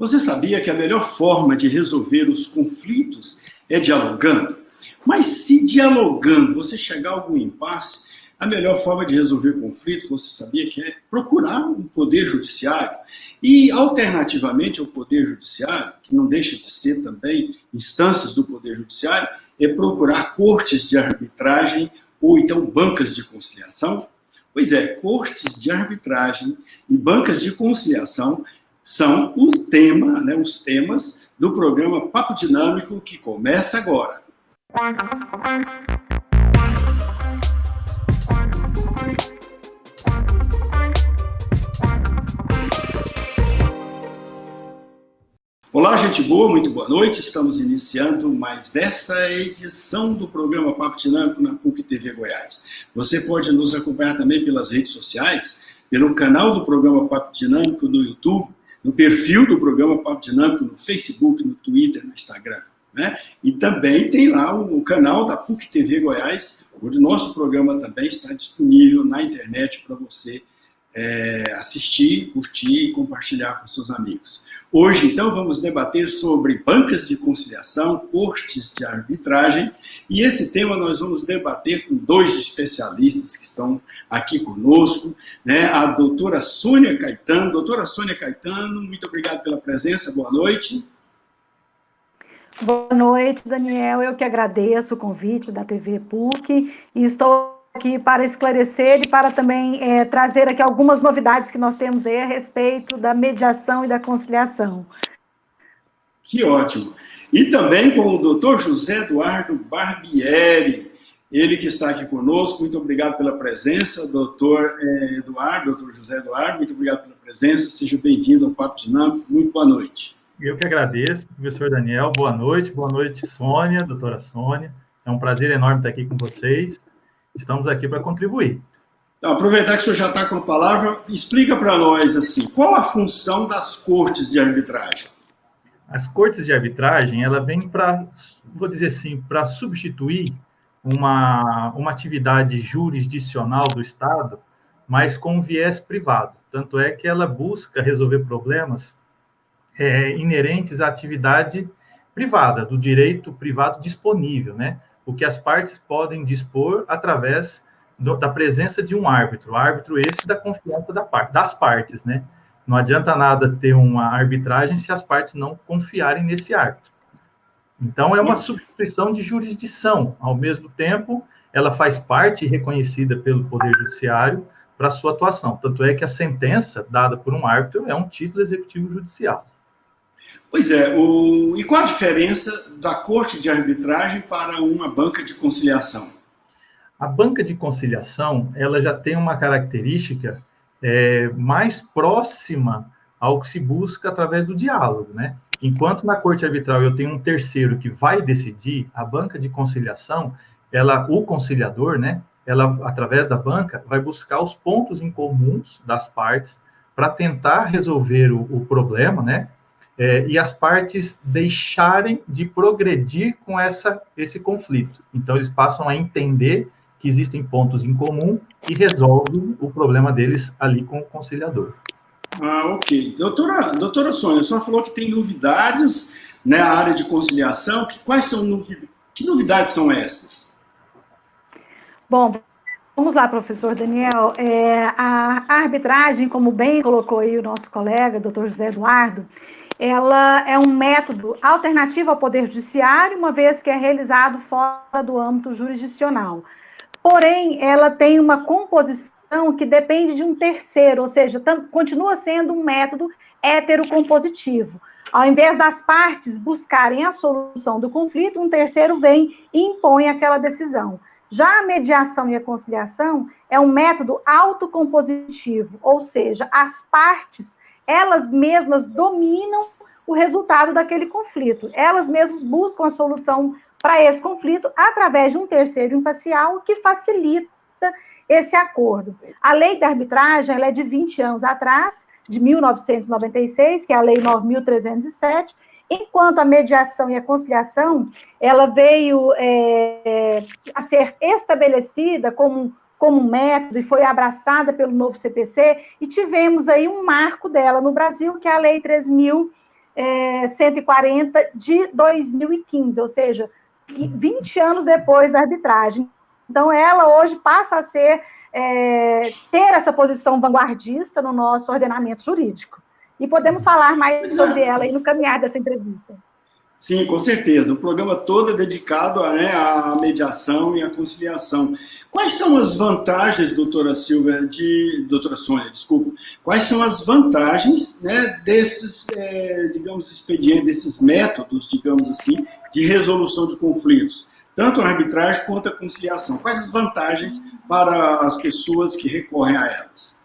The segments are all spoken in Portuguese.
Você sabia que a melhor forma de resolver os conflitos é dialogando? Mas se dialogando você chegar a algum impasse, a melhor forma de resolver conflitos, você sabia que é procurar um poder judiciário? E, alternativamente ao poder judiciário, que não deixa de ser também instâncias do poder judiciário, é procurar cortes de arbitragem ou então bancas de conciliação? Pois é, cortes de arbitragem e bancas de conciliação são o tema, os temas do programa Papo Dinâmico que começa agora. Olá, gente boa, muito boa noite. Estamos iniciando mais essa edição do programa Papo Dinâmico na PUC TV Goiás. Você pode nos acompanhar também pelas redes sociais, pelo canal do programa Papo Dinâmico no YouTube, no perfil do programa Papo Dinâmico no Facebook, no Twitter, no Instagram. E também tem lá o canal da PUC TV Goiás, onde o nosso programa também está disponível na internet para você assistir, curtir e compartilhar com seus amigos. Hoje, então, vamos debater sobre bancas de conciliação, cortes de arbitragem, e esse tema nós vamos debater com dois especialistas que estão aqui conosco, a doutora Sônia Caetano. Doutora Sônia Caetano, muito obrigado pela presença, boa noite. Boa noite, Daniel, eu que agradeço o convite da TV PUC, e estou aqui para esclarecer e para também trazer aqui algumas novidades que nós temos aí a respeito da mediação e da conciliação. Que ótimo. E também com o doutor José Eduardo Barbieri, ele que está aqui conosco. Muito obrigado pela presença, doutor José Eduardo, muito obrigado pela presença, seja bem-vindo ao Papo Dinâmico, muito boa noite. Eu que agradeço, professor Daniel, boa noite, Sônia, doutora Sônia, é um prazer enorme estar aqui com vocês. Estamos aqui para contribuir. Então, aproveitar que o senhor já está com a palavra, explica para nós, assim, qual a função das cortes de arbitragem? As cortes de arbitragem, ela vem para, vou dizer assim, para substituir uma atividade jurisdicional do Estado, mas com viés privado. Tanto é que ela busca resolver problemas inerentes à atividade privada, do direito privado disponível, o que as partes podem dispor através da presença de um árbitro. Árbitro esse da confiança das partes, Não adianta nada ter uma arbitragem se as partes não confiarem nesse árbitro. Então, é uma substituição de jurisdição. Ao mesmo tempo, ela faz parte reconhecida pelo Poder Judiciário para sua atuação. Tanto é que a sentença dada por um árbitro é um título executivo judicial. Pois é, e qual a diferença da corte de arbitragem para uma banca de conciliação? A banca de conciliação, ela já tem uma característica mais próxima ao que se busca através do diálogo, Enquanto na corte arbitral eu tenho um terceiro que vai decidir, a banca de conciliação, o conciliador, ela, através da banca, vai buscar os pontos em comuns das partes para tentar resolver o problema, e as partes deixarem de progredir com esse conflito. Então, eles passam a entender que existem pontos em comum e resolvem o problema deles ali com o conciliador. Ok. Doutora Sônia, a senhora falou que tem novidades na área de conciliação. Que novidades são estas? Bom, vamos lá, professor Daniel. A arbitragem, como bem colocou aí o nosso colega, doutor José Eduardo, ela é um método alternativo ao Poder Judiciário, uma vez que é realizado fora do âmbito jurisdicional. Porém, ela tem uma composição que depende de um terceiro, ou seja, continua sendo um método heterocompositivo. Ao invés das partes buscarem a solução do conflito, um terceiro vem e impõe aquela decisão. Já a mediação e a conciliação é um método autocompositivo, ou seja, as partes elas mesmas dominam o resultado daquele conflito. Elas mesmas buscam a solução para esse conflito através de um terceiro imparcial que facilita esse acordo. A lei da arbitragem ela é de 20 anos atrás, de 1996, que é a Lei 9.307, enquanto a mediação e a conciliação ela veio a ser estabelecida como um método e foi abraçada pelo novo CPC, e tivemos aí um marco dela no Brasil, que é a Lei 3.000 140 de 2015, ou seja, 20 anos depois da arbitragem. Então, ela hoje passa a ser, ter essa posição vanguardista no nosso ordenamento jurídico. E podemos falar mais sobre ela aí no caminhar dessa entrevista. Sim, com certeza. O programa todo é dedicado à mediação e à conciliação. Quais são as vantagens, doutora Sônia, desculpa, quais são as vantagens, né, desses, digamos, expedientes, desses métodos, digamos assim, de resolução de conflitos, tanto a arbitragem quanto a conciliação? Quais as vantagens para as pessoas que recorrem a elas?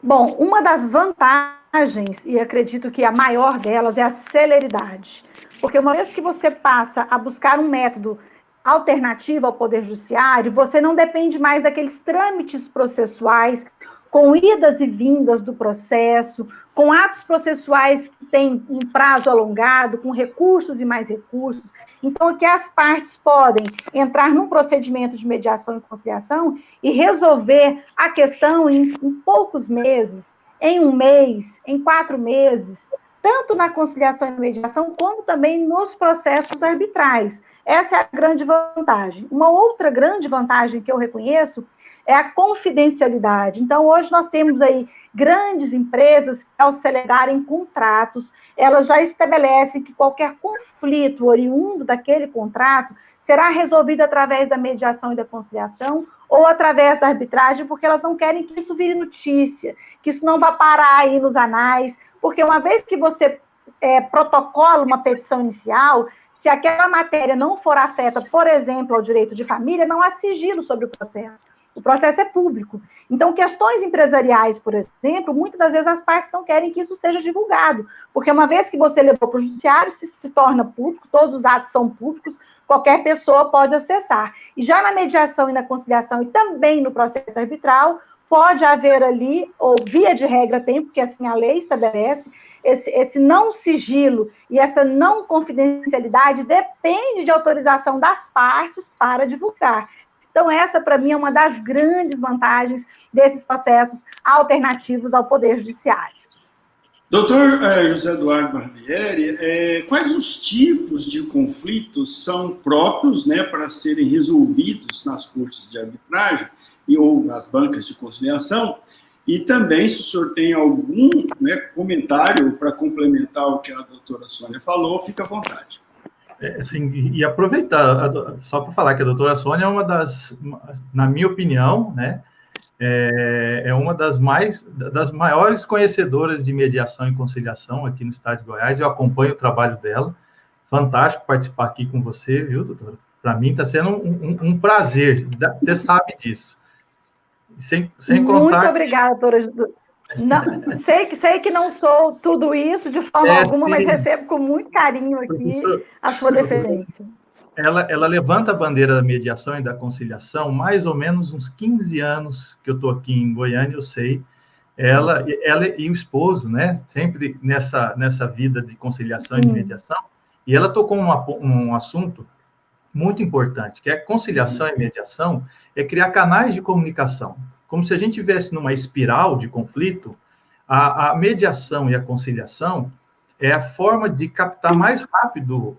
Bom, uma das vantagens, e acredito que a maior delas, é a celeridade. Porque uma vez que você passa a buscar um método alternativo ao Poder Judiciário, você não depende mais daqueles trâmites processuais com idas e vindas do processo, com atos processuais que têm um prazo alongado, com recursos e mais recursos. Então, aqui as partes podem entrar num procedimento de mediação e conciliação e resolver a questão em poucos meses, em um mês, em 4 meses, tanto na conciliação e mediação, como também nos processos arbitrais. Essa é a grande vantagem. Uma outra grande vantagem que eu reconheço é a confidencialidade. Então, hoje nós temos aí grandes empresas que, ao celebrarem contratos, elas já estabelecem que qualquer conflito oriundo daquele contrato será resolvido através da mediação e da conciliação ou através da arbitragem, porque elas não querem que isso vire notícia, que isso não vá parar aí nos anais, porque uma vez que você protocola uma petição inicial, se aquela matéria não for afeta, por exemplo, ao direito de família, não há sigilo sobre o processo. O processo é público. Então, questões empresariais, por exemplo, muitas das vezes as partes não querem que isso seja divulgado, porque uma vez que você levou para o judiciário, se torna público, todos os atos são públicos, qualquer pessoa pode acessar. E já na mediação e na conciliação, e também no processo arbitral, pode haver ali, ou via de regra tem, porque assim a lei estabelece, esse não sigilo e essa não confidencialidade depende de autorização das partes para divulgar. Então, essa, para mim, é uma das grandes vantagens desses processos alternativos ao Poder Judiciário. Doutor José Eduardo Barbieri, quais os tipos de conflitos são próprios, né, para serem resolvidos nas cortes de arbitragem ou nas bancas de conciliação? E também, se o senhor tem algum, né, comentário para complementar o que a doutora Sônia falou, fica à vontade. Assim, e aproveitar, só para falar que a doutora Sônia é uma das, na minha opinião, né, é uma das maiores conhecedoras de mediação e conciliação aqui no estado de Goiás. Eu acompanho o trabalho dela. Fantástico participar aqui com você, viu, doutora? Para mim está sendo um prazer, você sabe disso. Sem contar... Muito obrigada, doutora. Não, sei que não sou tudo isso de forma alguma, sim, mas recebo com muito carinho aqui a sua deferência. Ela levanta a bandeira da mediação e da conciliação mais ou menos uns 15 anos que eu estou aqui em Goiânia, eu sei. Ela e o esposo, né, sempre nessa vida de conciliação e de mediação, e ela tocou um assunto muito importante, que é conciliação e mediação, é criar canais de comunicação. Como se a gente estivesse numa espiral de conflito, a mediação e a conciliação é a forma de captar mais rápido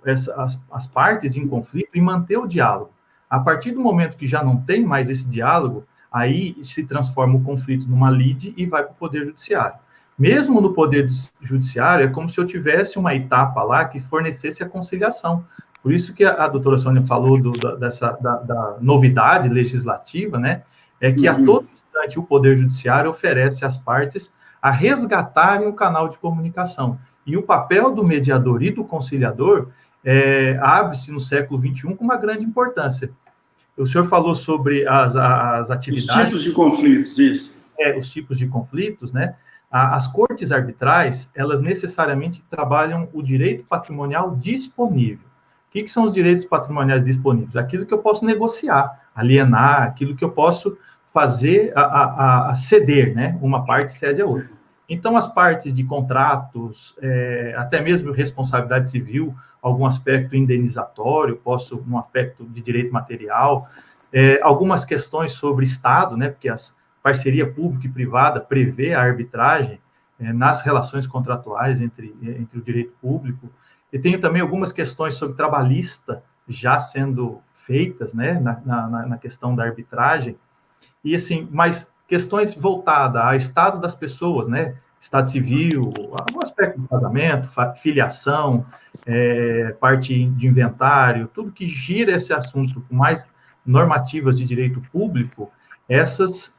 as partes em conflito e manter o diálogo. A partir do momento que já não tem mais esse diálogo, aí se transforma o conflito numa lide e vai para o Poder Judiciário. Mesmo no Poder Judiciário, é como se eu tivesse uma etapa lá que fornecesse a conciliação. Por isso que a doutora Sônia falou da novidade legislativa, né? É que a todo instante o Poder Judiciário oferece às partes a resgatarem o canal de comunicação. E o papel do mediador e do conciliador abre-se no século XXI com uma grande importância. O senhor falou sobre as atividades... Os tipos de conflitos, isso. Os tipos de conflitos, né? As cortes arbitrais, elas necessariamente trabalham o direito patrimonial disponível. O que são os direitos patrimoniais disponíveis? Aquilo que eu posso negociar, alienar, aquilo que eu posso fazer a ceder, né? Uma parte cede a outra. Então, as partes de contratos, até mesmo responsabilidade civil, algum aspecto indenizatório, um aspecto de direito material, algumas questões sobre Estado, né? Porque a parceria pública e privada prevê a arbitragem nas relações contratuais entre o direito público, e tenho também algumas questões sobre trabalhista já sendo feitas, né, na questão da arbitragem, e assim, mas questões voltadas ao estado das pessoas, né, estado civil, algum aspecto do casamento, filiação, parte de inventário, tudo que gira esse assunto com mais normativas de direito público, essas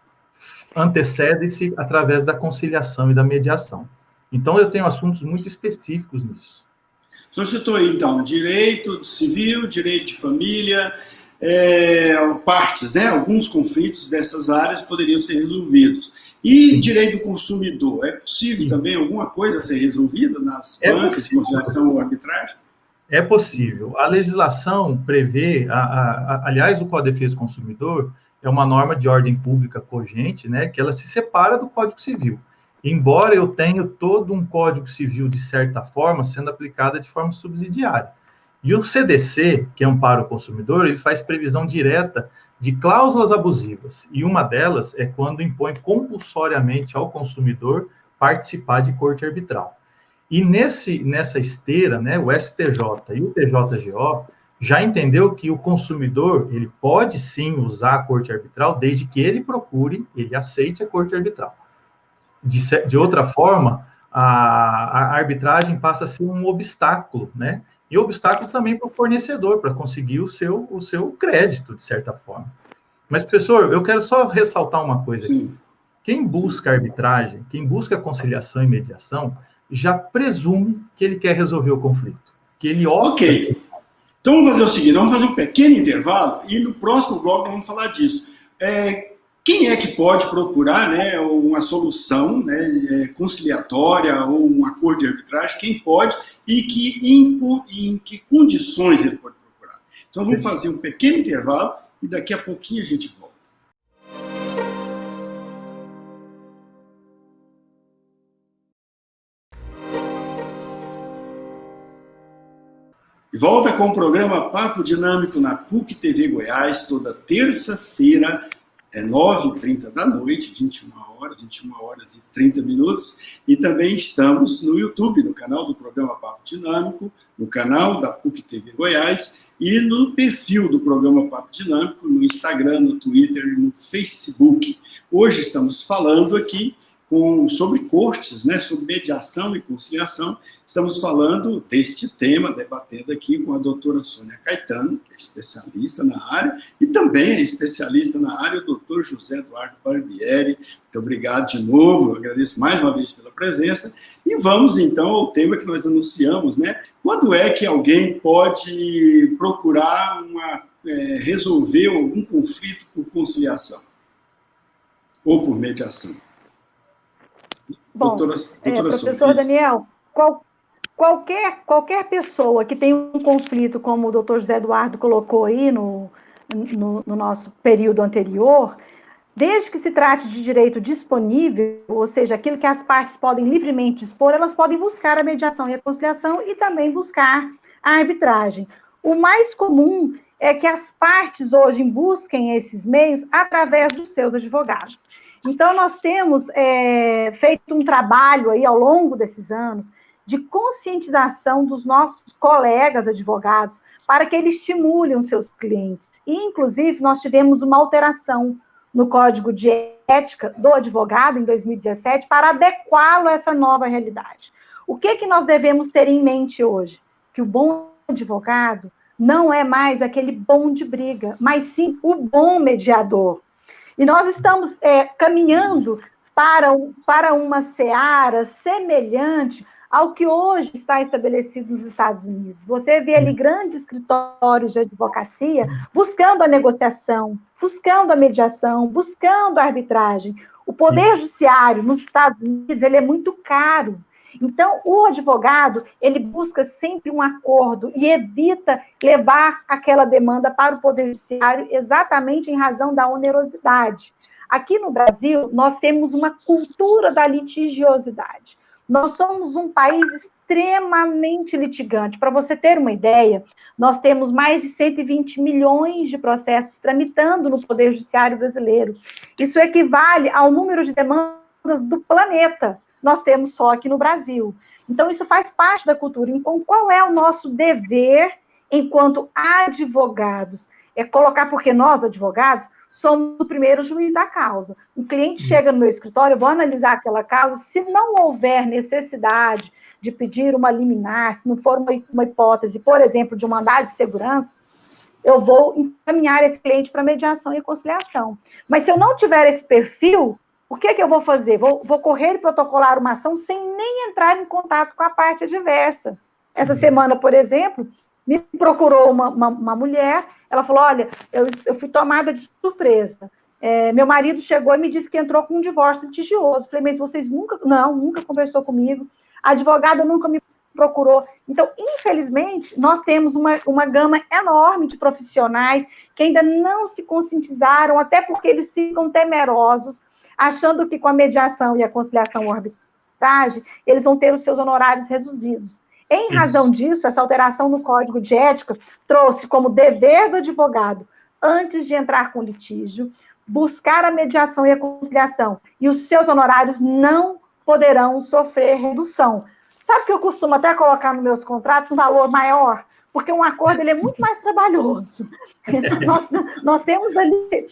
antecedem-se através da conciliação e da mediação. Então, eu tenho assuntos muito específicos nisso. O senhor citou aí, então, direito civil, direito de família, partes, né? Alguns conflitos dessas áreas poderiam ser resolvidos. E Sim. Direito do consumidor, é possível Sim. também alguma coisa ser resolvida nas bancas de conciliação ou arbitragem? É possível. A legislação prevê, aliás, o Código de Defesa do Consumidor é uma norma de ordem pública cogente, né, que ela se separa do Código Civil. Embora eu tenha todo um Código Civil, de certa forma, sendo aplicado de forma subsidiária. E o CDC, que é Amparo ao Consumidor, ele faz previsão direta de cláusulas abusivas. E uma delas é quando impõe compulsoriamente ao consumidor participar de corte arbitral. E nessa esteira, né, o STJ e o TJGO já entendeu que o consumidor ele pode sim usar a corte arbitral desde que ele aceite a corte arbitral. De outra forma, a arbitragem passa a ser um obstáculo, né? E obstáculo também para o fornecedor, para conseguir o seu crédito, de certa forma. Mas, professor, eu quero só ressaltar uma coisa aqui. Quem busca arbitragem, quem busca conciliação e mediação, já presume que ele quer resolver o conflito. Que ele Ok. Então, vamos fazer o seguinte, vamos fazer um pequeno intervalo e no próximo bloco nós vamos falar disso. Quem é que pode procurar, né, uma solução, né, conciliatória ou um acordo de arbitragem? Quem pode e em que condições ele pode procurar? Então, vamos fazer um pequeno intervalo e daqui a pouquinho a gente volta. E volta com o programa Papo Dinâmico na PUC TV Goiás, toda terça-feira, 9h30 da noite, 21 horas e 30 minutos. E também estamos no YouTube, no canal do programa Papo Dinâmico, no canal da PUC TV Goiás e no perfil do programa Papo Dinâmico, no Instagram, no Twitter e no Facebook. Hoje estamos falando aqui sobre cortes, né, sobre mediação e conciliação. Estamos falando deste tema, debatendo aqui com a doutora Sônia Caetano, que é especialista na área, e também é especialista na área, o doutor José Eduardo Barbieri. Muito obrigado de novo, eu agradeço mais uma vez pela presença. E vamos, então, ao tema que nós anunciamos, né? Quando é que alguém pode procurar resolver algum conflito por conciliação ou por mediação? Bom, professor Daniel, qualquer pessoa que tem um conflito, como o doutor José Eduardo colocou aí no nosso período anterior, desde que se trate de direito disponível, ou seja, aquilo que as partes podem livremente dispor, elas podem buscar a mediação e a conciliação e também buscar a arbitragem. O mais comum é que as partes hoje busquem esses meios através dos seus advogados. Então, nós temos feito um trabalho aí ao longo desses anos de conscientização dos nossos colegas advogados para que eles estimulem os seus clientes. E, inclusive, nós tivemos uma alteração no Código de Ética do Advogado, em 2017, para adequá-lo a essa nova realidade. O que nós devemos ter em mente hoje? Que o bom advogado não é mais aquele bom de briga, mas sim o bom mediador. E nós estamos caminhando para uma seara semelhante ao que hoje está estabelecido nos Estados Unidos. Você vê ali grandes escritórios de advocacia buscando a negociação, buscando a mediação, buscando a arbitragem. O poder judiciário nos Estados Unidos ele é muito caro. Então, o advogado, ele busca sempre um acordo e evita levar aquela demanda para o Poder Judiciário exatamente em razão da onerosidade. Aqui no Brasil, nós temos uma cultura da litigiosidade. Nós somos um país extremamente litigante. Para você ter uma ideia, nós temos mais de 120 milhões de processos tramitando no Poder Judiciário brasileiro. Isso equivale ao número de demandas do planeta. nós temos só aqui no Brasil. Então, isso faz parte da cultura. Então, qual é o nosso dever enquanto advogados? É colocar, porque nós, advogados, somos o primeiro juiz da causa. Um cliente chega no meu escritório, eu vou analisar aquela causa, se não houver necessidade de pedir uma liminar, se não for uma hipótese, por exemplo, de um mandado de segurança, eu vou encaminhar esse cliente para mediação e conciliação. Mas se eu não tiver esse perfil, o que eu vou fazer? Vou correr e protocolar uma ação sem nem entrar em contato com a parte adversa. Essa semana, por exemplo, me procurou uma mulher, ela falou, olha, eu fui tomada de surpresa. Meu marido chegou e me disse que entrou com um divórcio litigioso. Falei, mas vocês nunca conversou comigo. A advogada nunca me procurou. Então, infelizmente, nós temos uma gama enorme de profissionais que ainda não se conscientizaram, até porque eles ficam temerosos, achando que com a mediação e a conciliação ou arbitragem, eles vão ter os seus honorários reduzidos. Em razão disso, essa alteração no Código de Ética trouxe como dever do advogado, antes de entrar com litígio, buscar a mediação e a conciliação, e os seus honorários não poderão sofrer redução. Sabe que eu costumo até colocar nos meus contratos um valor maior? Porque um acordo ele é muito mais trabalhoso. Nós temos ali,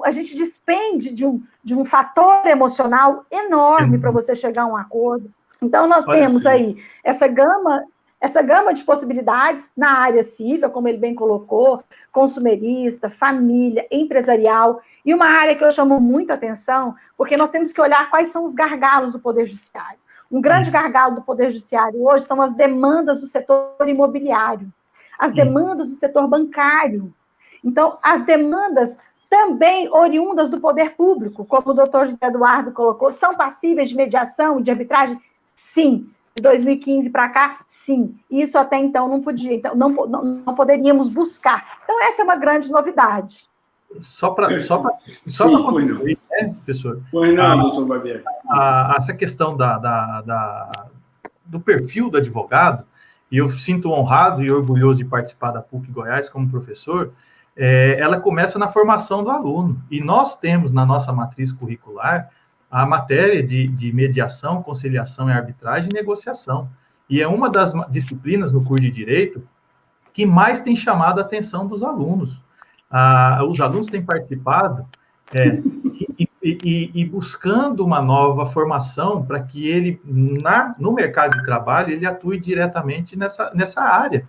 a gente despende de um fator emocional enorme para você chegar a um acordo. Então, nós temos aí essa gama de possibilidades na área civil, como ele bem colocou, consumerista, família, empresarial, e uma área que eu chamo muita atenção, porque nós temos que olhar quais são os gargalos do Poder Judiciário. Um grande gargalo do Poder Judiciário hoje são as demandas do setor imobiliário, as demandas do setor bancário. Então, as demandas também oriundas do poder público, como o doutor José Eduardo colocou, são passíveis de mediação e de arbitragem? Sim. De 2015 para cá, sim. Isso até então não podia, então não poderíamos buscar. Então, essa é uma grande novidade. Só para concluir, né, professor? Pois não, doutor Barbieri. Essa questão do perfil do advogado, e eu sinto honrado e orgulhoso de participar da PUC Goiás como professor, ela começa na formação do aluno. E nós temos na nossa matriz curricular a matéria de mediação, conciliação e arbitragem e negociação. E é uma das disciplinas no curso de Direito que mais tem chamado a atenção dos alunos. Os alunos têm participado e buscando uma nova formação para que ele, no mercado de trabalho, ele atue diretamente nessa área.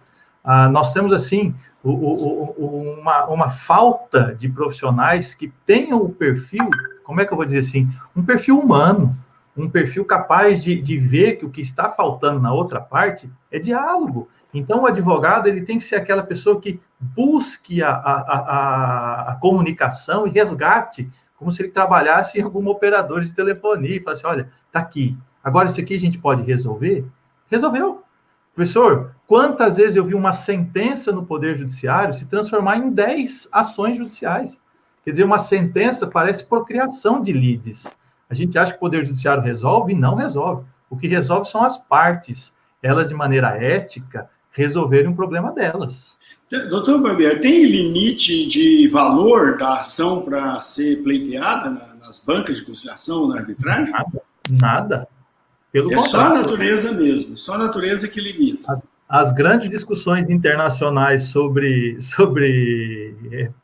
Nós temos, assim, uma falta de profissionais que tenham o perfil, como é que eu vou dizer assim, um perfil humano, um perfil capaz de ver que o que está faltando na outra parte é diálogo. Então, o advogado ele tem que ser aquela pessoa que busque a comunicação e resgate, como se ele trabalhasse em algum operador de telefonia e falasse, olha, está aqui, agora isso aqui a gente pode resolver? Resolveu. Professor, quantas vezes eu vi uma sentença no Poder Judiciário se transformar em 10 ações judiciais? Quer dizer, uma sentença parece procriação de lides. A gente acha que o Poder Judiciário resolve e não resolve. O que resolve são as partes, elas de maneira ética, resolverem um problema delas. Doutor Barbieri, tem limite de valor da ação para ser pleiteada nas bancas de conciliação, na arbitragem? Nada. Pelo contrário. Só a natureza mesmo, só a natureza que limita. As grandes discussões internacionais sobre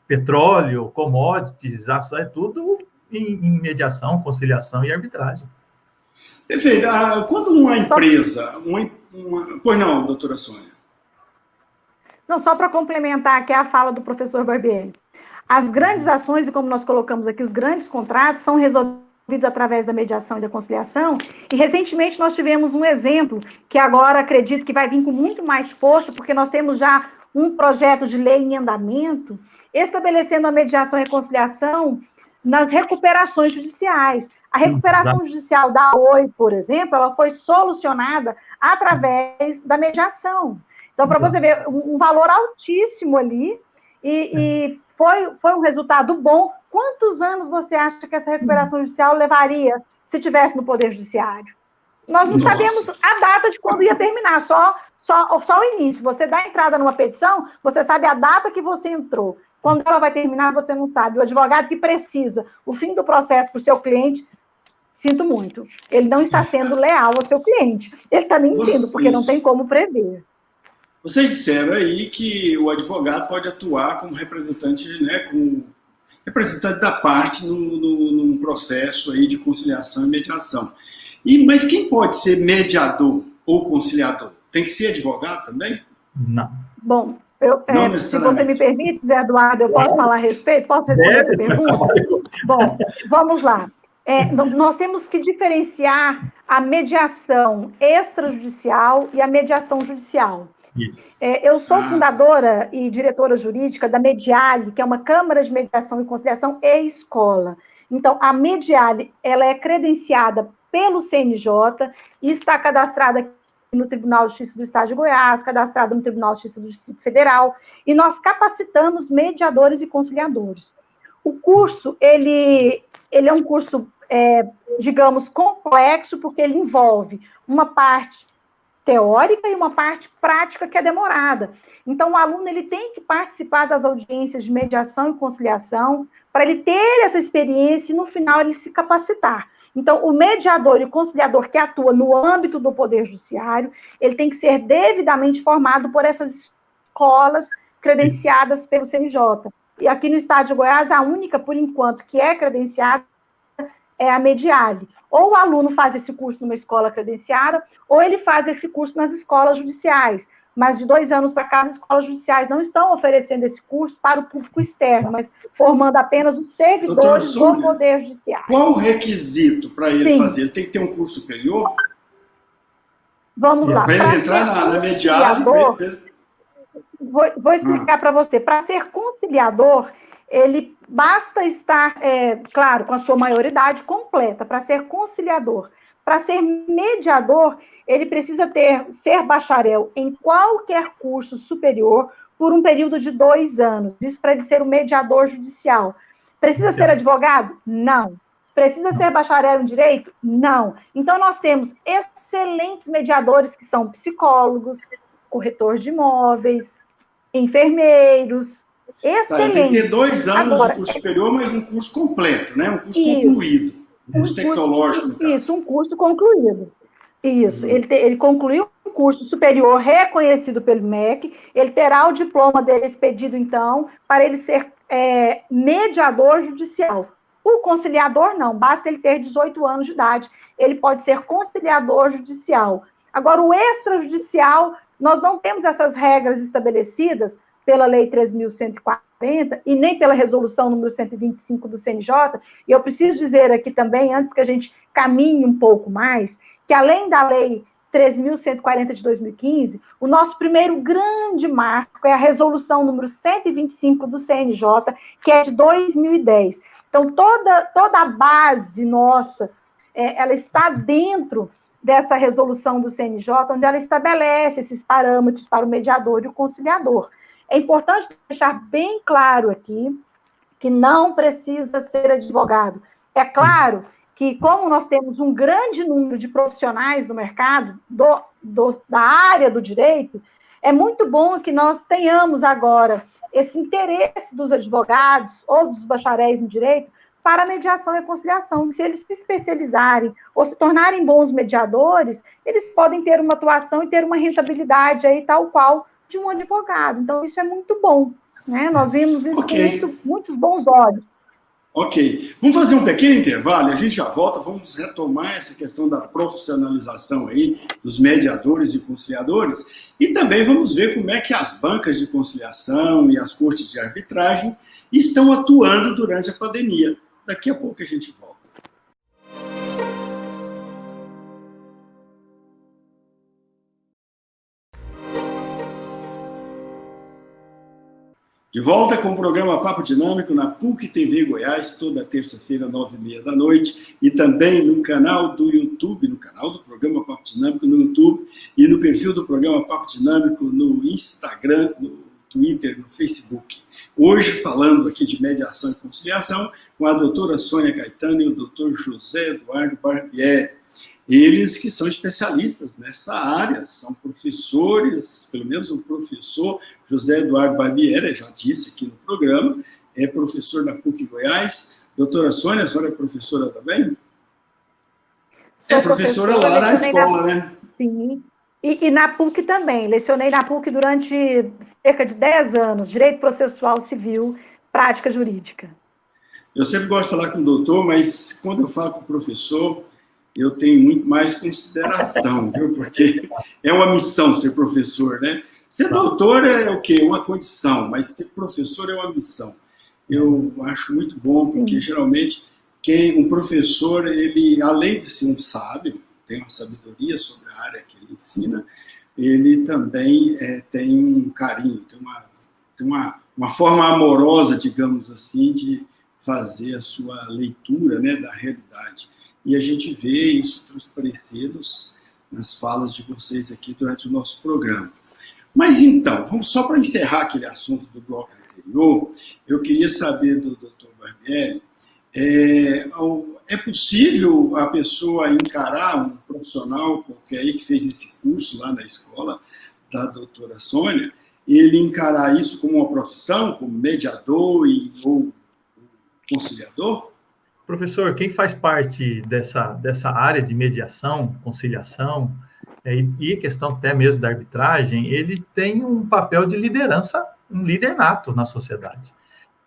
petróleo, commodities, ações, é tudo em mediação, conciliação e arbitragem. Perfeito. Quando uma empresa... Pois não, doutora Sônia. Não, só para complementar aqui a fala do professor Barbieri. As grandes ações, e como nós colocamos aqui, os grandes contratos são resolvidos através da mediação e da conciliação, e recentemente nós tivemos um exemplo, que agora acredito que vai vir com muito mais força, porque nós temos já um projeto de lei em andamento, estabelecendo a mediação e a conciliação nas recuperações judiciais. A recuperação judicial da Oi, por exemplo, ela foi solucionada através da mediação. Então, para você ver, um valor altíssimo ali, e foi um resultado bom. Quantos anos você acha que essa recuperação judicial levaria se estivesse no Poder Judiciário? Nós não sabemos a data de quando ia terminar, só o início. Você dá entrada numa petição, você sabe a data que você entrou. Quando ela vai terminar, você não sabe. O advogado que precisa, o fim do processo para o seu cliente, sinto muito. Ele não está sendo leal ao seu cliente. Ele está mentindo, porque não tem como prever. Vocês disseram aí que o advogado pode atuar como representante, né, como representante da parte num processo aí de conciliação e mediação. Mas quem pode ser mediador ou conciliador? Tem que ser advogado também? Não. Bom, se você me permite, Zé Eduardo, eu posso falar a respeito? Posso responder essa pergunta? Bom, vamos lá. Nós temos que diferenciar a mediação extrajudicial e a mediação judicial. Eu sou fundadora e diretora jurídica da Mediale, que é uma Câmara de Mediação e Conciliação e escola. Então, a Mediale, ela é credenciada pelo CNJ e está cadastrada aqui no Tribunal de Justiça do Estado de Goiás, cadastrada no Tribunal de Justiça do Distrito Federal, e nós capacitamos mediadores e conciliadores. O curso, ele é um curso, digamos, complexo, porque ele envolve uma parte teórica e uma parte prática que é demorada. Então, o aluno ele tem que participar das audiências de mediação e conciliação para ele ter essa experiência e, no final, ele se capacitar. Então, o mediador e o conciliador que atua no âmbito do Poder Judiciário, ele tem que ser devidamente formado por essas escolas credenciadas pelo CNJ. E aqui no estado de Goiás, a única, por enquanto, que é credenciada é a Mediale. Ou o aluno faz esse curso numa escola credenciada, ou ele faz esse curso nas escolas judiciais. Mas de 2 anos para cá, as escolas judiciais não estão oferecendo esse curso para o público externo, mas formando apenas os servidores do Poder Judiciário. Qual o requisito para ele fazer? Ele tem que ter um curso superior? Vamos lá. Para ele entrar na Mediale... Vou explicar para você. Para ser conciliador, ele basta estar, claro, com a sua maioridade completa para ser conciliador. Para ser mediador, ele precisa ser bacharel em qualquer curso superior por um período de 2 anos. Isso para ele ser um mediador judicial. Precisa ser advogado? Não. Precisa ser bacharel em direito? Não. Então, nós temos excelentes mediadores que são psicólogos, corretor de imóveis, enfermeiros, excelente. Tem que ter 2 anos de curso superior, mas um curso completo, né? Um curso concluído. Um curso tecnológico, no caso. Isso, um curso concluído. Isso. Ele concluiu um curso superior reconhecido pelo MEC, ele terá o diploma dele expedido, então, para ele ser mediador judicial. O conciliador, não. Basta ele ter 18 anos de idade. Ele pode ser conciliador judicial. Agora, o extrajudicial, nós não temos essas regras estabelecidas pela Lei 3.140 e nem pela Resolução número 125 do CNJ, e eu preciso dizer aqui também, antes que a gente caminhe um pouco mais, que além da Lei 3.140 de 2015, o nosso primeiro grande marco é a Resolução número 125 do CNJ, que é de 2010. Então, toda a base nossa, ela está dentro dessa resolução do CNJ, onde ela estabelece esses parâmetros para o mediador e o conciliador. É importante deixar bem claro aqui que não precisa ser advogado. É claro que, como nós temos um grande número de profissionais no mercado, da área do direito, é muito bom que nós tenhamos agora esse interesse dos advogados ou dos bacharéis em direito para a mediação e a conciliação. Se eles se especializarem ou se tornarem bons mediadores, eles podem ter uma atuação e ter uma rentabilidade aí tal qual de um advogado. Então, isso é muito bom, né? Nós vimos isso com muitos bons olhos. Ok. Vamos fazer um pequeno intervalo e a gente já volta. Vamos retomar essa questão da profissionalização aí dos mediadores e conciliadores e também vamos ver como é que as bancas de conciliação e as cortes de arbitragem estão atuando durante a pandemia. Daqui a pouco a gente volta. De volta com o programa Papo Dinâmico na PUC TV Goiás, toda terça-feira, 9h30 da noite, e também no canal do YouTube, no canal do programa Papo Dinâmico no YouTube, e no perfil do programa Papo Dinâmico no Instagram, no Twitter, no Facebook. Hoje, falando aqui de mediação e conciliação, com a doutora Sônia Caetano e o doutor José Eduardo Barbieri. Eles que são especialistas nessa área, são professores, pelo menos o professor José Eduardo Barbieri, já disse aqui no programa, é professor da PUC Goiás. Doutora Sônia, a senhora é professora também? Sou professora lá na escola, né? Sim. E na PUC também. Lecionei na PUC durante cerca de 10 anos, Direito Processual Civil, Prática Jurídica. Eu sempre gosto de falar com o doutor, mas quando eu falo com o professor, eu tenho muito mais consideração, viu? Porque é uma missão ser professor, né? Ser doutor é o quê? Uma condição, mas ser professor é uma missão. Eu acho muito bom, porque geralmente um professor, ele, além de ser um sábio, tem uma sabedoria sobre a área que ele ensina, ele também tem um carinho, tem uma forma amorosa, digamos assim, de fazer a sua leitura, né, da realidade. E a gente vê isso transparecer nas falas de vocês aqui durante o nosso programa. Mas então, vamos só para encerrar aquele assunto do bloco anterior, eu queria saber do Dr. Barbieri, é possível a pessoa encarar um profissional qualquer aí que fez esse curso lá na escola da doutora Sônia, ele encarar isso como uma profissão, como mediador ou conciliador? Professor, quem faz parte dessa área de mediação, conciliação, e a questão até mesmo da arbitragem, ele tem um papel de liderança, um líder nato na sociedade,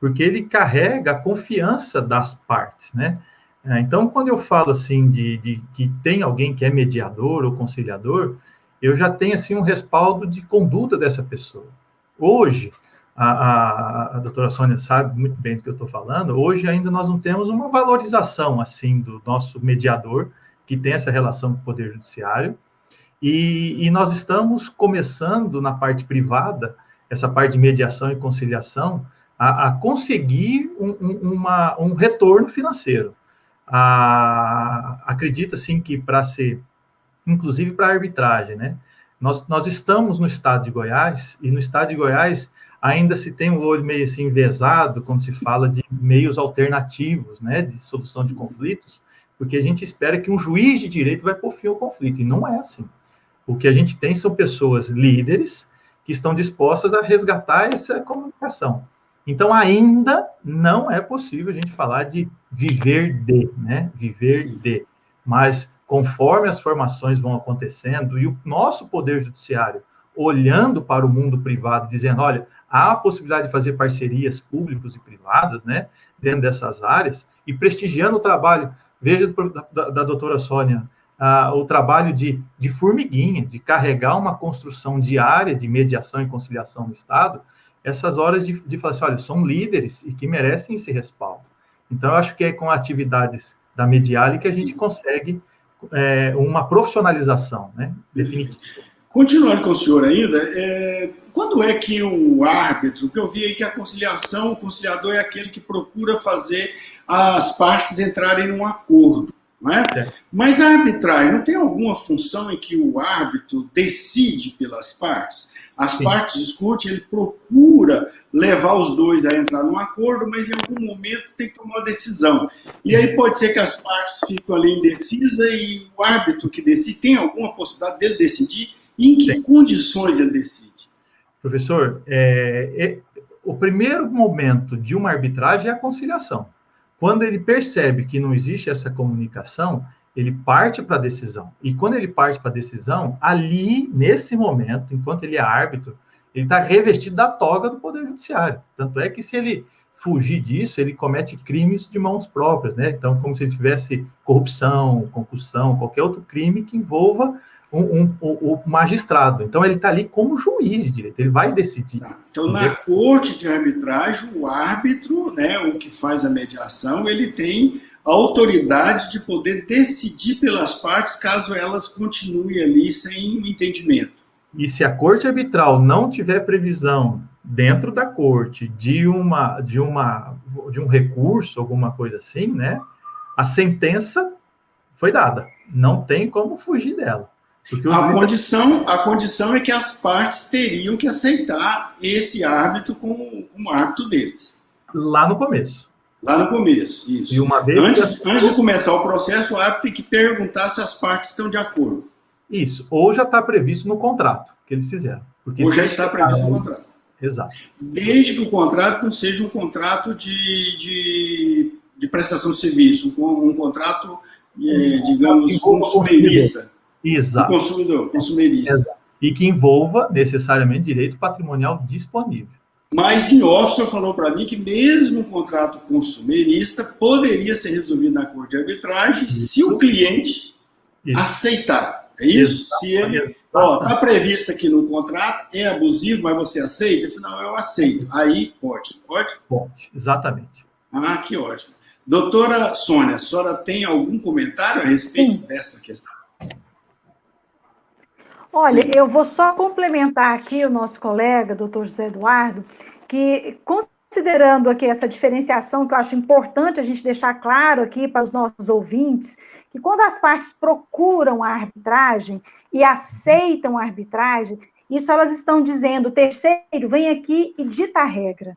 porque ele carrega a confiança das partes, né? Então, quando eu falo assim de que tem alguém que é mediador ou conciliador, eu já tenho assim um respaldo de conduta dessa pessoa. Hoje, a doutora Sônia sabe muito bem do que eu estou falando, hoje ainda nós não temos uma valorização assim do nosso mediador, que tem essa relação com o Poder Judiciário, e nós estamos começando na parte privada, essa parte de mediação e conciliação, a conseguir um retorno financeiro. Acredito assim que para ser, inclusive para a arbitragem, né? Nós estamos no estado de Goiás, e no estado de Goiás ainda se tem um olho meio assim envesado quando se fala de meios alternativos, né, de solução de conflitos, porque a gente espera que um juiz de direito vai pôr fim ao conflito, e não é assim. O que a gente tem são pessoas líderes que estão dispostas a resgatar essa comunicação. Então, ainda não é possível a gente falar de viver de, né, viver de, mas conforme as formações vão acontecendo e o nosso Poder Judiciário olhando para o mundo privado, dizendo, olha, há a possibilidade de fazer parcerias públicas e privadas, né, dentro dessas áreas, e prestigiando o trabalho, veja da doutora Sônia, o trabalho de formiguinha, de carregar uma construção diária de mediação e conciliação no Estado, essas horas de falar assim, olha, são líderes e que merecem esse respaldo. Então, eu acho que é com atividades da Mediale que a gente consegue uma profissionalização, né, definitiva. Continuando com o senhor ainda, quando é que o árbitro, que eu vi aí que a conciliação, o conciliador é aquele que procura fazer as partes entrarem num acordo, não é? Mas a arbitragem não tem alguma função em que o árbitro decide pelas partes? As partes discutem, ele procura levar os dois a entrar num acordo, mas em algum momento tem que tomar uma decisão. E aí pode ser que as partes ficam ali indecisas e o árbitro que decide, tem alguma possibilidade dele decidir? E em que condições ele decide? Professor, o primeiro momento de uma arbitragem é a conciliação. Quando ele percebe que não existe essa comunicação, ele parte para a decisão. E quando ele parte para a decisão, ali, nesse momento, enquanto ele é árbitro, ele está revestido da toga do Poder Judiciário. Tanto é que se ele fugir disso, ele comete crimes de mãos próprias, né? Então, como se ele tivesse corrupção, concussão, qualquer outro crime que envolva o magistrado. Então, ele está ali como juiz de direito, ele vai decidir. Então, na corte de arbitragem, o árbitro, né, o que faz a mediação, ele tem a autoridade de poder decidir pelas partes caso elas continuem ali sem entendimento. E se a corte arbitral não tiver previsão dentro da corte de um recurso, alguma coisa assim, né, a sentença foi dada. Não tem como fugir dela. A condição é que as partes teriam que aceitar esse árbitro como árbitro deles. Lá no começo. Lá no começo, isso. E uma vez antes de começar o processo, o árbitro tem que perguntar se as partes estão de acordo. Isso, ou já está previsto no contrato que eles fizeram. Ou já está previsto no contrato. Exato. Desde que o contrato não seja um contrato de prestação de serviço, um contrato digamos, consumerista. Exato. O consumidor, consumerista. Exato. E que envolva necessariamente direito patrimonial disponível. Mas em off, o senhor falou para mim que mesmo um contrato consumerista poderia ser resolvido na corte de arbitragem se o cliente aceitar. É isso? Se ele, está previsto aqui no contrato, é abusivo, mas você aceita? Eu falei, não, eu aceito. Aí pode. Pode, exatamente. Ah, que ótimo. Doutora Sônia, a senhora tem algum comentário a respeito dessa questão? Olha, eu vou só complementar aqui o nosso colega, doutor José Eduardo, que considerando aqui essa diferenciação, que eu acho importante a gente deixar claro aqui para os nossos ouvintes, que quando as partes procuram a arbitragem e aceitam a arbitragem, isso elas estão dizendo, terceiro, vem aqui e dita a regra.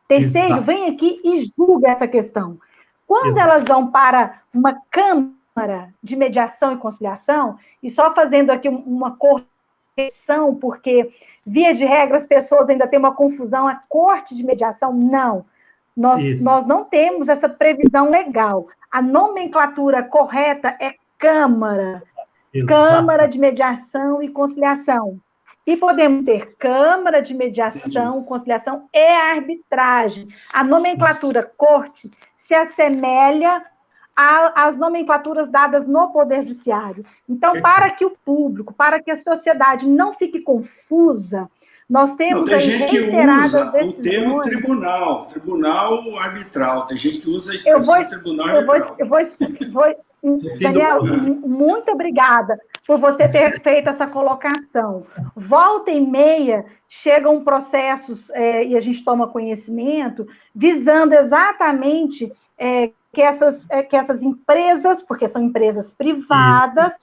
Terceiro, vem aqui e julga essa questão. Quando elas vão para uma Câmara de Mediação e Conciliação, e só fazendo aqui uma correção, porque, via de regra, as pessoas ainda têm uma confusão, a Corte de Mediação, não. Nós não temos essa previsão legal. A nomenclatura correta é Câmara. Câmara de Mediação e Conciliação. E podemos ter Câmara de Mediação, Conciliação e Arbitragem. A nomenclatura Corte se assemelha às nomenclaturas dadas no Poder Judiciário. Então, para que o público, para que a sociedade não fique confusa, nós temos tem gente que usa decisões. o termo tribunal arbitral. Tem gente que usa a expressão tribunal arbitral. Daniel, muito obrigada por você ter feito essa colocação. Volta e meia chegam processos, e a gente toma conhecimento, visando exatamente que essas empresas, porque são empresas privadas,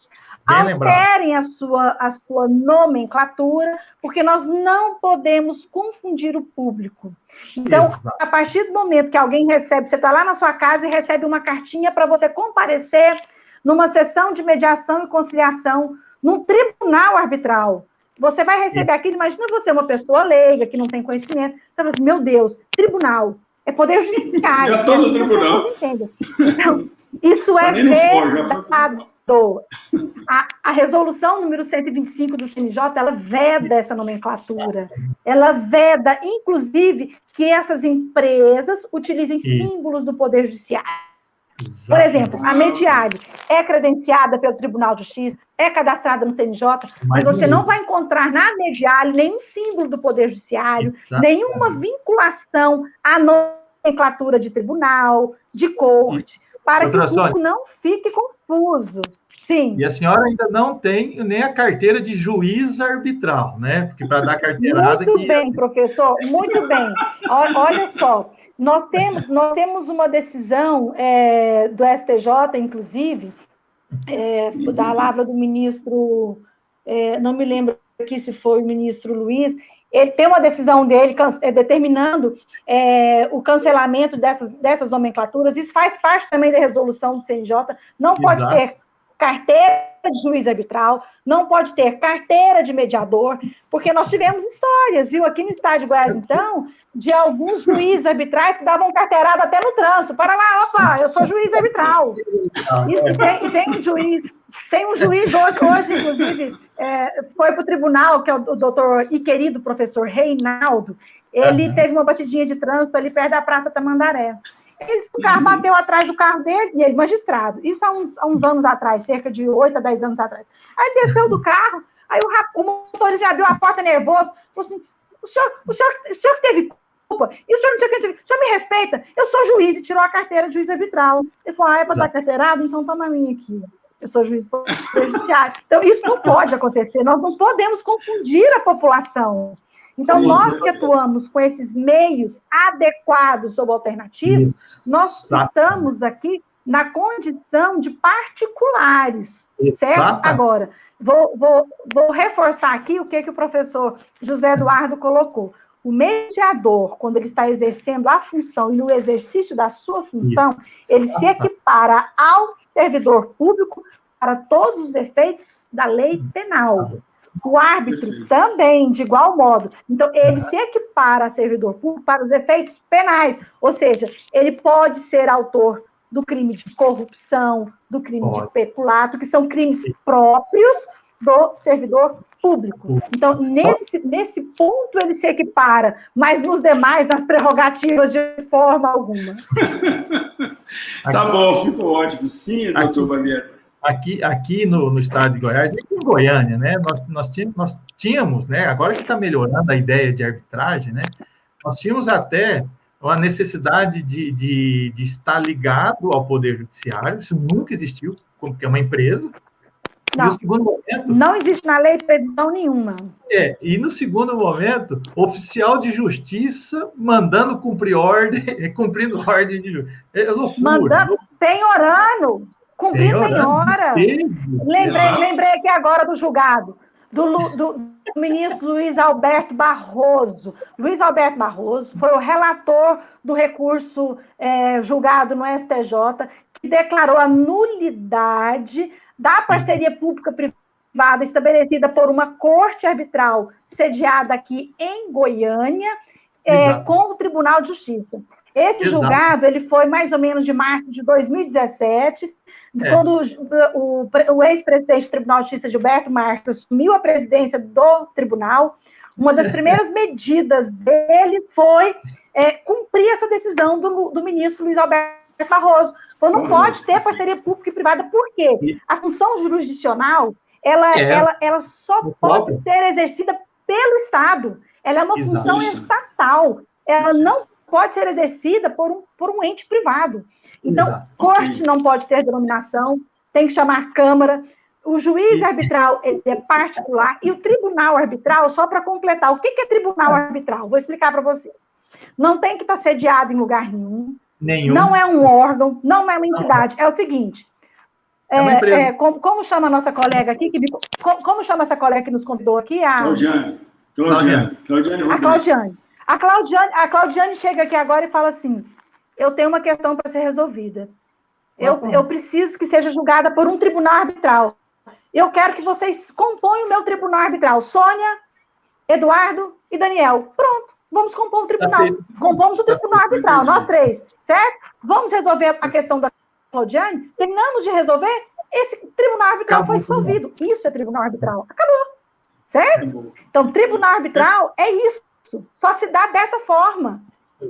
alterem a sua nomenclatura, porque nós não podemos confundir o público. Então, a partir do momento que alguém recebe, você está lá na sua casa e recebe uma cartinha para você comparecer numa sessão de mediação e conciliação, num tribunal arbitral, você vai receber aquilo, imagina você, uma pessoa leiga, que não tem conhecimento, você fala assim, meu Deus, tribunal, é poder judiciário. Já estou no tribunal. Então, isso é vedado. A resolução número 125 do CNJ, ela veda essa nomenclatura. Ela veda, inclusive, que essas empresas utilizem símbolos do Poder Judiciário. Por exemplo, a Mediale é credenciada pelo Tribunal de Justiça, é cadastrada no CNJ, mas você não vai encontrar na Mediale nenhum símbolo do Poder Judiciário, nenhuma vinculação à nomenclatura de tribunal, de corte, para que o público não fique confuso. Sim. E a senhora ainda não tem nem a carteira de juiz arbitral, né? Porque para dar carteirada... Muito bem, professor, muito bem. Olha só, nós temos uma decisão do STJ, inclusive, da palavra do ministro, não me lembro aqui se foi o ministro Luiz, ele tem uma decisão dele determinando o cancelamento dessas nomenclaturas, isso faz parte também da resolução do CNJ, não pode ter carteira de juiz arbitral, não pode ter carteira de mediador, porque nós tivemos histórias, viu, aqui no estado de Goiás, então, de alguns juízes arbitrais que davam carteirada até no trânsito. Para lá, opa, eu sou juiz arbitral. E tem um juiz hoje inclusive, foi para o tribunal, que é o doutor e querido professor Reinaldo, ele teve uma batidinha de trânsito ali perto da Praça Tamandaré. O carro bateu atrás do carro dele, e ele, magistrado, isso há uns anos atrás, cerca de 8 a 10 anos atrás. Aí ele desceu do carro, aí o motorista abriu a porta nervoso, falou assim, o senhor que teve culpa, e o senhor não sei o que, o senhor me respeita, eu sou juiz, e tirou a carteira de juiz arbitral. Ele falou, é para estar carteirado? Então toma a minha aqui. Eu sou juiz judiciário. Então, isso não pode acontecer, nós não podemos confundir a população. Então, nós que atuamos com esses meios adequados ou alternativos, nós estamos aqui na condição de particulares, certo? Agora, vou reforçar aqui o que o professor José Eduardo colocou. O mediador, quando ele está exercendo a função e no exercício da sua função, ele se equipara ao servidor público para todos os efeitos da lei penal. O árbitro também, de igual modo. Então, ele se equipara a servidor público para os efeitos penais, ou seja, ele pode ser autor do crime de corrupção, do crime de peculato, que são crimes próprios do servidor público. Então, nesse ponto ele se equipara, mas nos demais, nas prerrogativas, de forma alguma. Tá bom, ficou ótimo. Sim, doutor Barbieri. Aqui no estado de Goiás, aqui em Goiânia, né, nós tínhamos, né, agora que está melhorando a ideia de arbitragem, né, nós tínhamos até a necessidade de estar ligado ao Poder Judiciário, isso nunca existiu, porque é uma empresa. Não, no segundo momento, não existe na lei previsão nenhuma. E no segundo momento, oficial de justiça mandando cumprir ordem, cumprindo ordem de justiça. É loucura. Mandando, penhorando, cumprir penhora. Lembrei aqui agora do julgado, do ministro Luiz Alberto Barroso. Luiz Alberto Barroso foi o relator do recurso julgado no STJ, que declarou a nulidade da parceria pública-privada estabelecida por uma corte arbitral sediada aqui em Goiânia, com o Tribunal de Justiça. Esse julgado ele foi mais ou menos de março de 2017, quando o ex-presidente do Tribunal de Justiça, Gilberto Marques, assumiu a presidência do tribunal. Uma das primeiras medidas dele foi cumprir essa decisão do ministro Luiz Alberto Barroso. Não pode ter parceria pública e privada, por quê? A função jurisdicional, ela só pode ser exercida pelo Estado. Ela é uma função estatal. Ela não pode ser exercida por um ente privado. Então, corte não pode ter denominação, tem que chamar Câmara. O juiz arbitral ele é particular e o tribunal arbitral, só para completar, o que é tribunal arbitral? Vou explicar para você. Não tem que estar sediado em lugar nenhum. Não é um órgão, não é uma entidade. É o seguinte, como chama a nossa colega aqui, como chama essa colega que nos convidou aqui? Claudiane Rodrigues. A Claudiane chega aqui agora e fala assim, eu tenho uma questão para ser resolvida. Eu preciso que seja julgada por um tribunal arbitral. Eu quero que vocês componham o meu tribunal arbitral. Sônia, Eduardo e Daniel. Pronto. Vamos compor um tribunal. Compomos o tribunal arbitral, nós três, certo? Vamos resolver a questão da Claudiane? Terminamos de resolver? Esse tribunal arbitral foi dissolvido. Isso é tribunal arbitral. Acabou. Certo? Então, tribunal arbitral é isso. Só se dá dessa forma.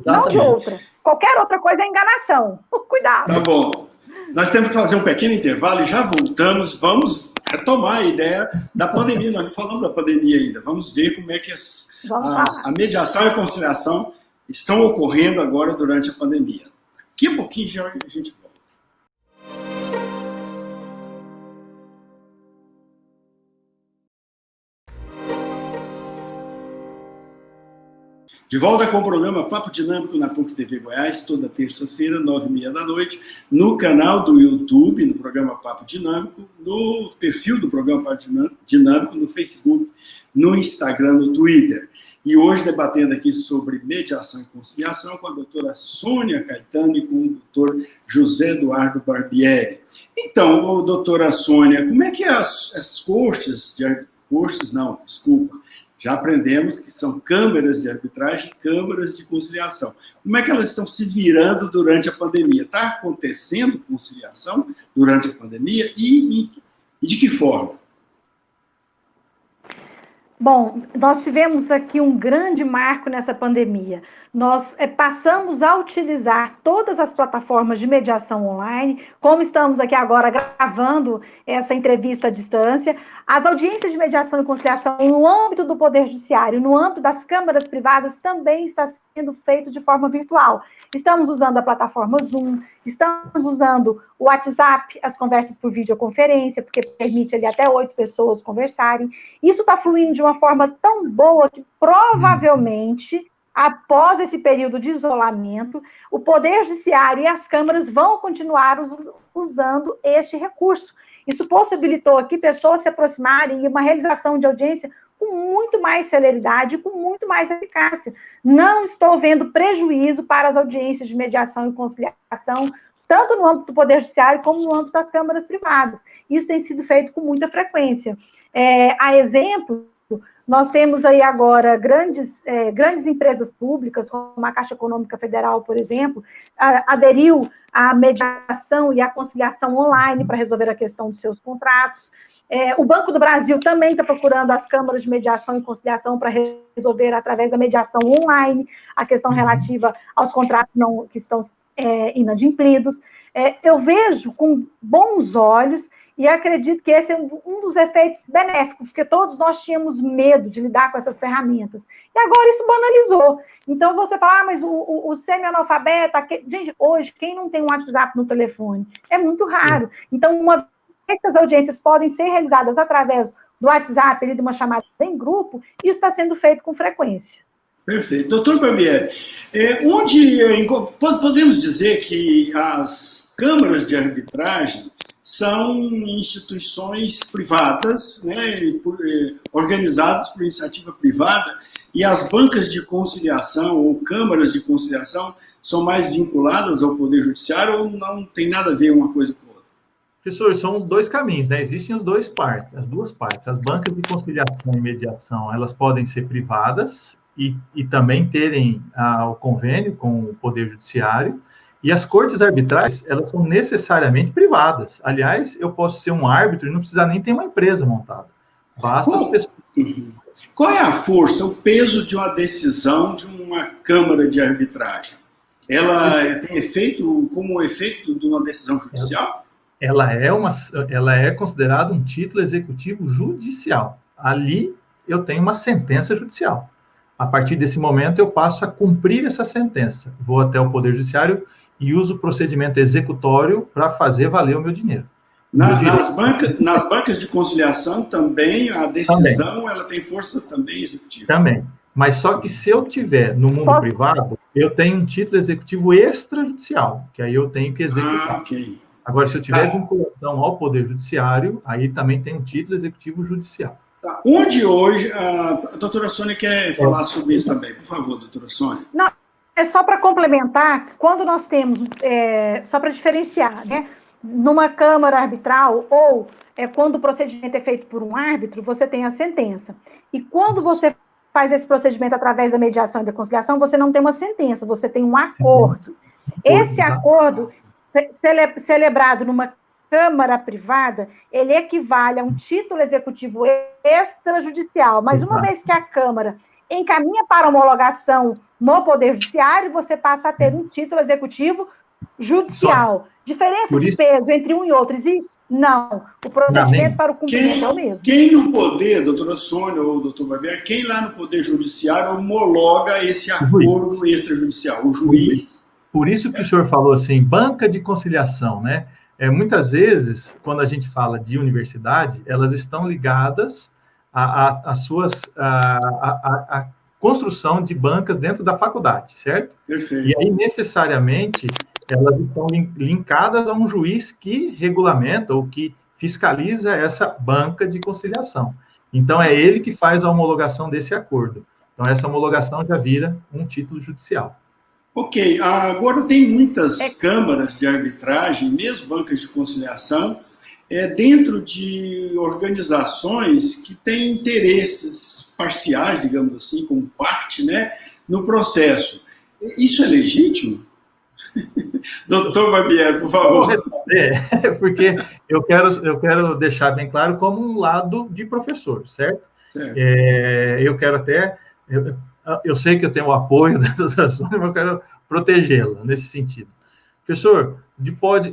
Não de outra. Qualquer outra coisa é enganação. Cuidado. Tá bom. Nós temos que fazer um pequeno intervalo e já voltamos. Vamos retomar a ideia da pandemia. Nós não falamos da pandemia ainda. Vamos ver como é que a mediação e a conciliação estão ocorrendo agora durante a pandemia. Daqui a pouquinho já a gente volta. De volta com o programa Papo Dinâmico na PUC TV Goiás, toda terça-feira, 9h30 da noite, no canal do YouTube, no programa Papo Dinâmico, no perfil do programa Papo Dinâmico, no Facebook, no Instagram, no Twitter. E hoje debatendo aqui sobre mediação e conciliação com a doutora Sônia Caetano e com o doutor José Eduardo Barbieri. Então, doutora Sônia, como é que as cortes já aprendemos que são câmaras de arbitragem, câmaras de conciliação. Como é que elas estão se virando durante a pandemia? Está acontecendo conciliação durante a pandemia e de que forma? Bom, nós tivemos aqui um grande marco nessa pandemia. Nós passamos a utilizar todas as plataformas de mediação online, como estamos aqui agora gravando essa entrevista à distância. As audiências de mediação e conciliação no âmbito do Poder Judiciário, no âmbito das câmaras privadas, também está sendo feito de forma virtual. Estamos usando a plataforma Zoom, estamos usando o WhatsApp, as conversas por videoconferência, porque permite ali até 8 pessoas conversarem. Isso está fluindo de uma forma tão boa que provavelmente, após esse período de isolamento, o Poder Judiciário e as câmaras vão continuar usando este recurso. Isso possibilitou aqui pessoas se aproximarem e uma realização de audiência com muito mais celeridade e com muito mais eficácia. Não estou vendo prejuízo para as audiências de mediação e conciliação, tanto no âmbito do Poder Judiciário como no âmbito das câmaras privadas. Isso tem sido feito com muita frequência. A exemplo nós temos aí agora grandes empresas públicas, como a Caixa Econômica Federal, por exemplo, aderiu à mediação e à conciliação online para resolver a questão dos seus contratos. O Banco do Brasil também está procurando as câmaras de mediação e conciliação para resolver, através da mediação online, a questão relativa aos contratos que estão inadimplidos. Eu vejo com bons olhos e acredito que esse é um dos efeitos benéficos, porque todos nós tínhamos medo de lidar com essas ferramentas. E agora isso banalizou. Então, você fala, mas o semi-analfabeta... Gente, hoje, quem não tem um WhatsApp no telefone? É muito raro. Então, uma vez que as audiências podem ser realizadas através do WhatsApp, de uma chamada em grupo, isso está sendo feito com frequência. Perfeito. Doutor Barbieri, podemos dizer que as câmaras de arbitragem são instituições privadas, né, organizadas por iniciativa privada, e as bancas de conciliação ou câmaras de conciliação são mais vinculadas ao Poder Judiciário ou não tem nada a ver uma coisa com a outra? Professor, são dois caminhos, né? Existem as duas partes. As bancas de conciliação e mediação, elas podem ser privadas e também terem o convênio com o Poder Judiciário, e as cortes arbitrais, elas são necessariamente privadas. Aliás, eu posso ser um árbitro e não precisar nem ter uma empresa montada. Basta as pessoas... Qual é a força, o peso de uma decisão de uma Câmara de Arbitragem? Ela tem efeito como efeito de uma decisão judicial? Ela é considerada um título executivo judicial. Ali eu tenho uma sentença judicial. A partir desse momento eu passo a cumprir essa sentença. Vou até o Poder Judiciário e uso o procedimento executório para fazer valer o meu dinheiro. Nas bancas de conciliação também a decisão ela tem força também executiva? Também. Mas só que se eu tiver no mundo privado, eu tenho um título executivo extrajudicial, que aí eu tenho que executar. Okay. Agora, se eu tiver vinculação ao Poder Judiciário, aí também tem um título executivo judicial. Onde hoje, a doutora Sônia quer falar sobre isso também. Por favor, doutora Sônia. Não, é só para complementar, quando nós temos, só para diferenciar, né? Numa câmara arbitral ou quando o procedimento é feito por um árbitro, você tem a sentença. E quando você faz esse procedimento através da mediação e da conciliação, você não tem uma sentença, você tem um acordo. Esse acordo, celebrado numa câmara privada, ele equivale a um título executivo extrajudicial. Mas uma vez que a Câmara encaminha para homologação no Poder Judiciário, você passa a ter um título executivo judicial. Diferença de peso entre um e outro existe? Não. O procedimento para o cumprimento é o mesmo. Quem no Poder, doutora Sônia ou doutor Barbieri, quem lá no Poder Judiciário homologa esse acordo extrajudicial? O juiz. Por isso que o senhor falou assim, banca de conciliação, né? Muitas vezes, quando a gente fala de universidade, elas estão ligadas à construção de bancas dentro da faculdade, certo? Perfeito. E aí, necessariamente, elas estão linkadas a um juiz que regulamenta ou que fiscaliza essa banca de conciliação. Então, é ele que faz a homologação desse acordo. Então, essa homologação já vira um título judicial. Ok, agora tem muitas câmaras de arbitragem, mesmo bancas de conciliação, dentro de organizações que têm interesses parciais, digamos assim, como parte, né, no processo. Isso é legítimo? Doutor Barbieri, por favor. Porque eu quero deixar bem claro como um lado de professor, certo? Certo. Eu quero até... Eu sei que eu tenho o apoio da doutora Sônia, mas eu quero protegê-la nesse sentido. Professor,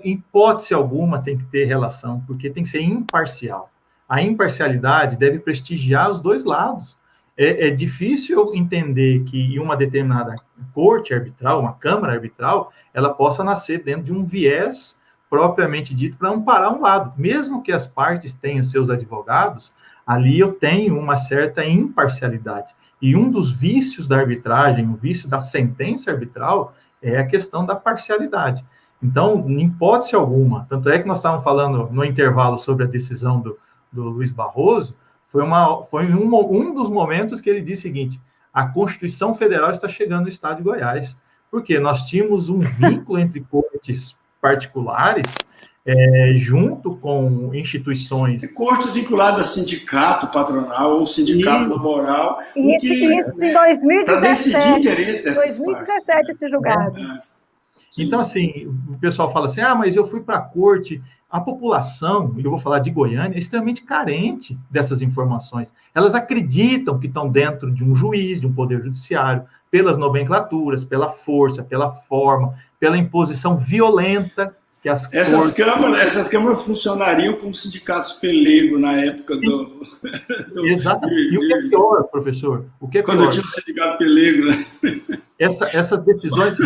em hipótese alguma tem que ter relação, porque tem que ser imparcial. A imparcialidade deve prestigiar os dois lados. É difícil entender que uma determinada corte arbitral, uma câmara arbitral, ela possa nascer dentro de um viés propriamente dito para amparar um lado. Mesmo que as partes tenham seus advogados, ali eu tenho uma certa imparcialidade. E um dos vícios da arbitragem, o vício da sentença arbitral, é a questão da parcialidade. Então, em hipótese alguma, tanto é que nós estávamos falando no intervalo sobre a decisão do Luiz Barroso, foi um dos momentos que ele disse o seguinte: a Constituição Federal está chegando no estado de Goiás, porque nós tínhamos um vínculo entre cortes particulares junto com instituições... Cortes vinculadas a sindicato patronal ou sindicato laboral. Isso em 2017. Para decidir interesse dessas 2017 partes. esse julgado. Então, assim, o pessoal fala assim, mas eu fui para a corte. A população, eu vou falar de Goiânia, é extremamente carente dessas informações. Elas acreditam que estão dentro de um juiz, de um poder judiciário, pelas nomenclaturas, pela força, pela forma, pela imposição violenta que essas câmaras funcionariam como sindicatos pelego na época do... Exato. E o que é pior, professor? O que é quando pior? tinha o sindicato pelego, né? Essas decisões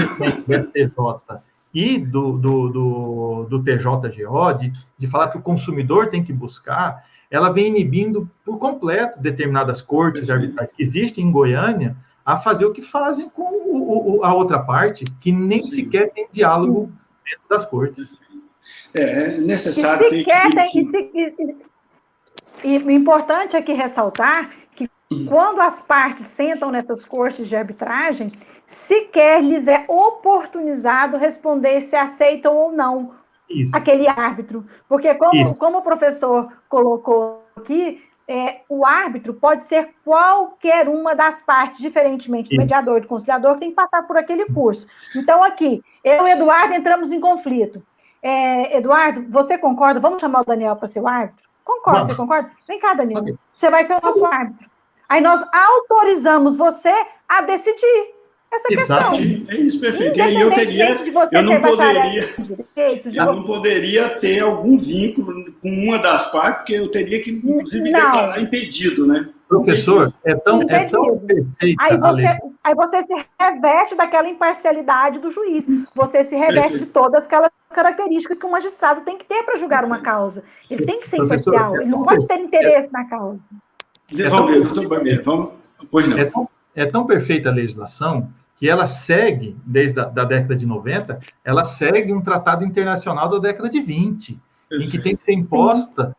recentes do STJ e do TJGO, de falar que o consumidor tem que buscar, ela vem inibindo por completo determinadas cortes arbitrais que existem em Goiânia a fazer o que fazem com a outra parte, que nem sequer tem diálogo dentro das cortes. É necessário ter E o importante aqui ressaltar que quando as partes sentam nessas cortes de arbitragem, sequer lhes é oportunizado responder se aceitam ou não aquele árbitro. Porque, como o professor colocou aqui, o árbitro pode ser qualquer uma das partes, diferentemente do mediador e do conciliador, que tem que passar por aquele curso. Então, aqui, eu e o Eduardo entramos em conflito. Eduardo, você concorda? Vamos chamar o Daniel para ser o árbitro? Concordo, você concorda? Vem cá, Daniel. Você vai ser o nosso árbitro. Aí nós autorizamos você a decidir essa questão. É isso, perfeito. E aí eu não poderia ter algum vínculo com uma das partes, porque eu teria que, inclusive, declarar impedido, né? Professor, é tão perfeito. Aí você se reveste daquela imparcialidade do juiz. Você se reveste de todas aquelas características que o magistrado tem que ter para julgar uma causa. Ele tem que ser imparcial, ele não pode ter interesse na causa. Vamos ver, doutor Barbieri, pois não. É tão perfeita a legislação que ela segue, desde a década de 90, ela segue um tratado internacional da década de 20, em que tem que ser imposta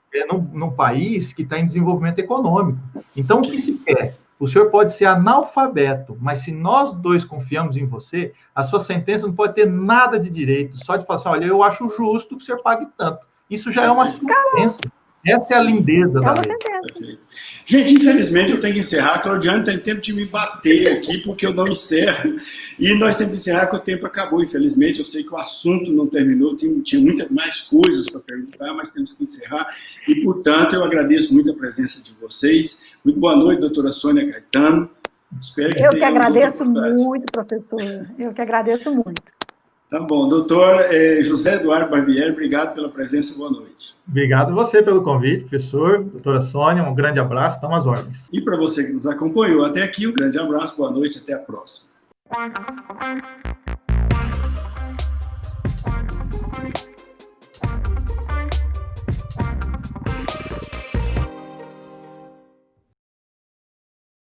num país que está em desenvolvimento econômico. Então, o que se quer? O senhor pode ser analfabeto, mas se nós dois confiamos em você, a sua sentença não pode ter nada de direito, só de falar assim, olha, eu acho justo que o senhor pague tanto. Isso já é uma sentença. Essa é a lindeza da lei. Gente, infelizmente eu tenho que encerrar. A Claudiane tem tempo de me bater aqui, porque eu não encerro. E nós temos que encerrar, porque o tempo acabou, infelizmente. Eu sei que o assunto não terminou, tinha muitas mais coisas para perguntar, mas temos que encerrar. E, portanto, eu agradeço muito a presença de vocês. Muito boa noite, doutora Sônia Caetano. Espero que eu que agradeço muito, professor. Eu que agradeço muito. Tá bom. Doutor José Eduardo Barbieri, obrigado pela presença, boa noite. Obrigado você pelo convite, professor, doutora Sônia, um grande abraço, estamos às ordens. E para você que nos acompanhou até aqui, um grande abraço, boa noite, até a próxima.